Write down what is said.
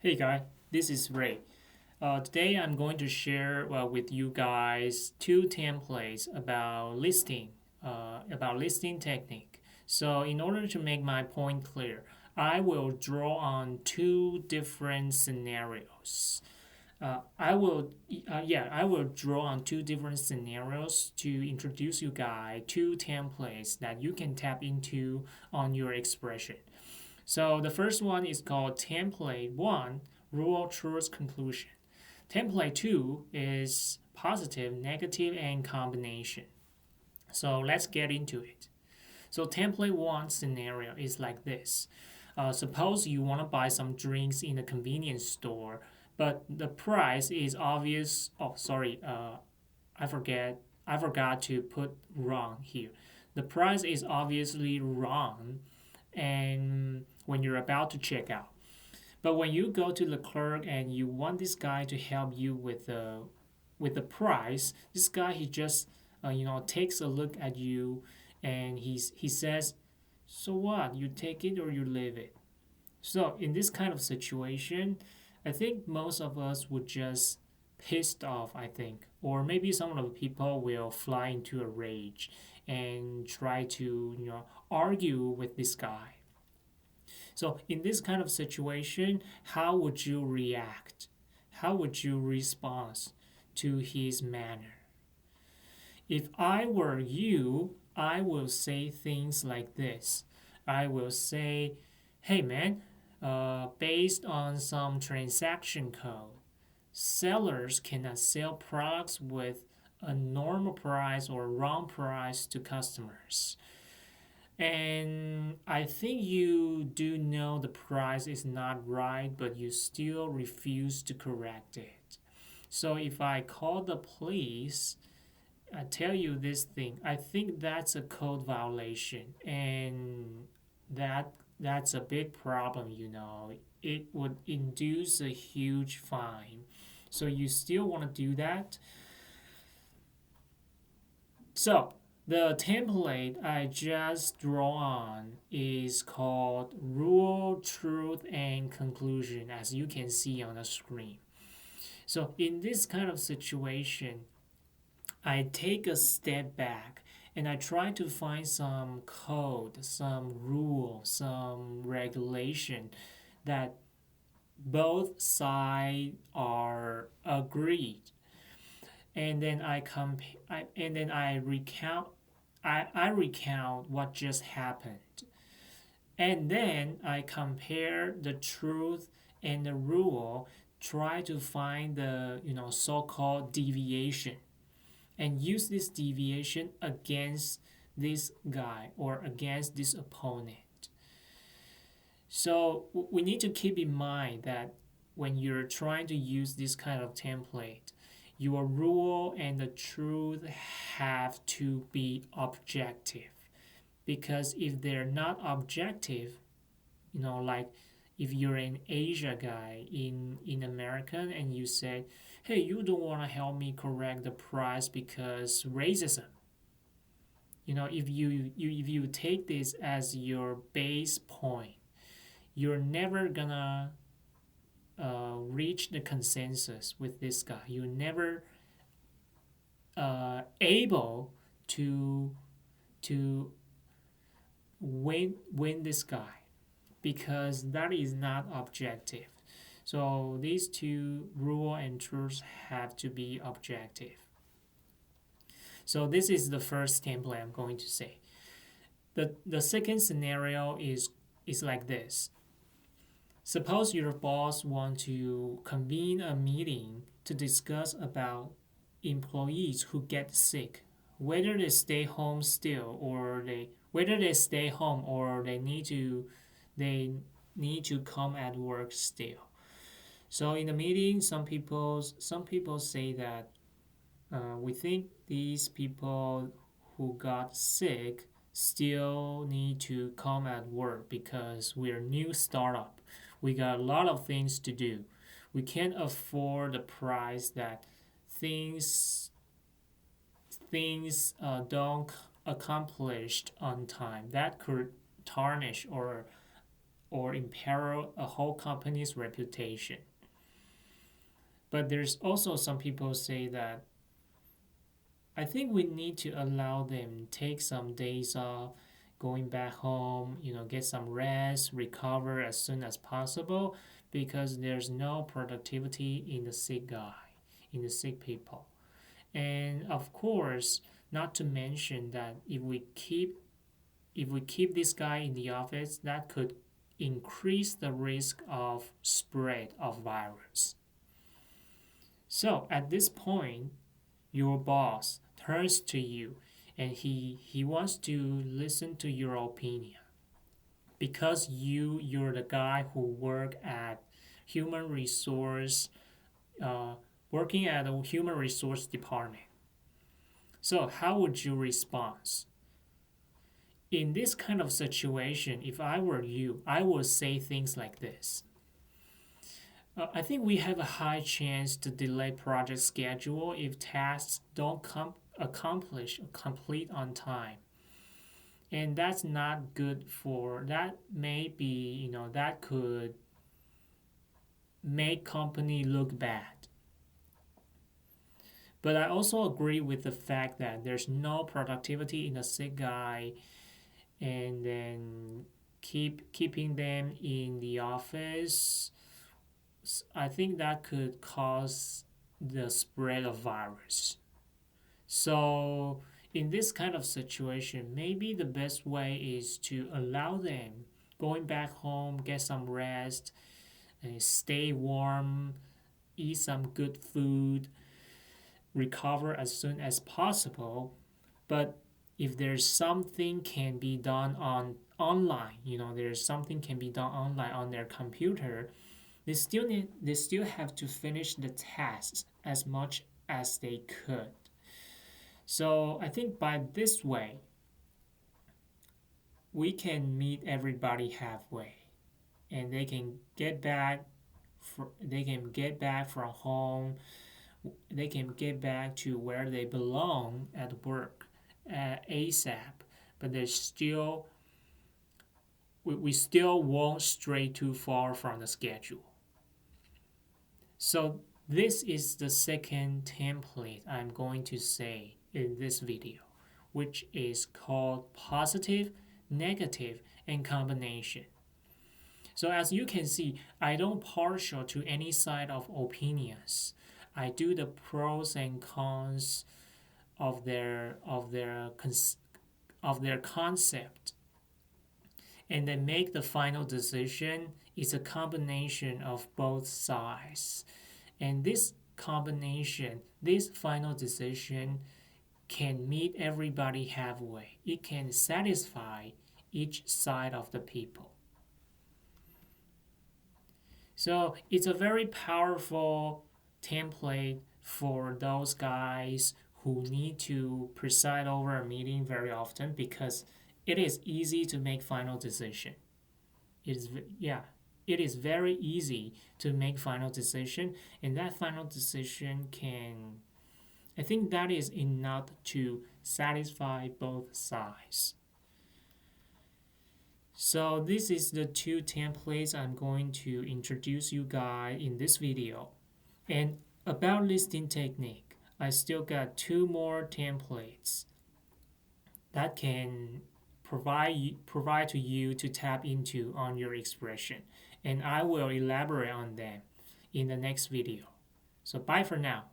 Hey guys, this is Ray. Today I'm going to share with you guys two templates about listing technique. So in order to make my point clear, I will draw on two different scenarios. I will draw on two different scenarios to introduce you guys two templates that you can tap into on your expression. So the first one is called template 1, rule truth conclusion. Template 2 is positive, negative, and combination. So let's get into it. So template 1 scenario is like this. Suppose you want to buy some drinks in a convenience store, but the price is obvious. Oh, sorry, I forget. I forgot to put wrong here. The price is obviously wrong, and when you're about to check out. But when you go to the clerk and you want this guy to help you with the price, this guy he just takes a look at you and he says, "So what? You take it or you leave it." So in this kind of situation, I think most of us would just pissed off, I think, or maybe some of the people will fly into a rage and try to argue with this guy. So, in this kind of situation, how would you react? How would you respond to his manner? If I were you, I will say things like this. I will say, hey man, based on some transaction code, sellers cannot sell products with a normal price or wrong price to customers. And I think you do know the price is not right, but you still refuse to correct it. So if I call the police, I tell you this thing, I think that's a code violation, and that's a big problem. It would induce a huge fine. So you still want to do that? So the template I just draw on is called rule, truth, and conclusion, as you can see on the screen. So in this kind of situation, I take a step back and I try to find some code, some rule, some regulation that both sides are agreed, and then I recount I recount what just happened. And then I compare the truth and the rule, try to find the so-called deviation and use this deviation against this guy or against this opponent. So we need to keep in mind that when you're trying to use this kind of template, your rule and the truth have to be objective. Because if they're not objective, like if you're an Asia guy in American and you say, hey, you don't want to help me correct the price because racism. If you take this as your base point, you're never gonna reach the consensus with this guy. You're never able to to win this guy because that is not objective. So these two rule and truths have to be objective. So this is the first template I'm going to say. The second scenario is like this. Suppose your boss want to convene a meeting to discuss about employees who get sick, whether they stay home still or they whether they stay home or they need to come at work still. So in the meeting, some people say that we think these people who got sick still need to come at work because we're a new startup. We got a lot of things to do. We can't afford the price that things don't accomplished on time. That could tarnish or or imperil a whole company's reputation. But there's also some people say that I think we need to allow them take some days off, going back home, get some rest, recover as soon as possible because there's no productivity in the sick guy, in the sick people. And of course, not to mention that if we keep this guy in the office, that could increase the risk of spread of virus. So at this point, your boss turns to you and he wants to listen to your opinion because you're the guy who work at human resource working at a human resource department. So how would you respond? In this kind of situation, if I were you, I would say things like this. I think we have a high chance to delay project schedule if tasks don't accomplish or complete on time. And that's not good for that. Maybe that could make company look bad. But I also agree with the fact that there's no productivity in a sick guy, and then keeping them in the office. I think that could cause the spread of virus. So in this kind of situation, maybe the best way is to allow them going back home, get some rest, and stay warm, eat some good food, recover as soon as possible. But if there's something can be done online, there's something can be done online on their computer, they still have to finish the tasks as much as they could. So I think by this way, we can meet everybody halfway, and they can get back from home. They can get back to where they belong at work ASAP. But we still won't stray too far from the schedule. So this is the second template I'm going to say in this video, which is called positive, negative, and combination. So as you can see, I don't partial to any side of opinions. I do the pros and cons of their concept, and then make the final decision. Is a combination of both sides, and this final decision can meet everybody halfway. It can satisfy each side of the people. So it's a very powerful template for those guys who need to preside over a meeting very often, because it is easy to make final decision. It is very easy to make final decision, and that final decision I think that is enough to satisfy both sides. So this is the two templates I'm going to introduce you guys in this video. And about listing technique, I still got two more templates that can provide to you to tap into on your expression, and I will elaborate on them in the next video. So bye for now.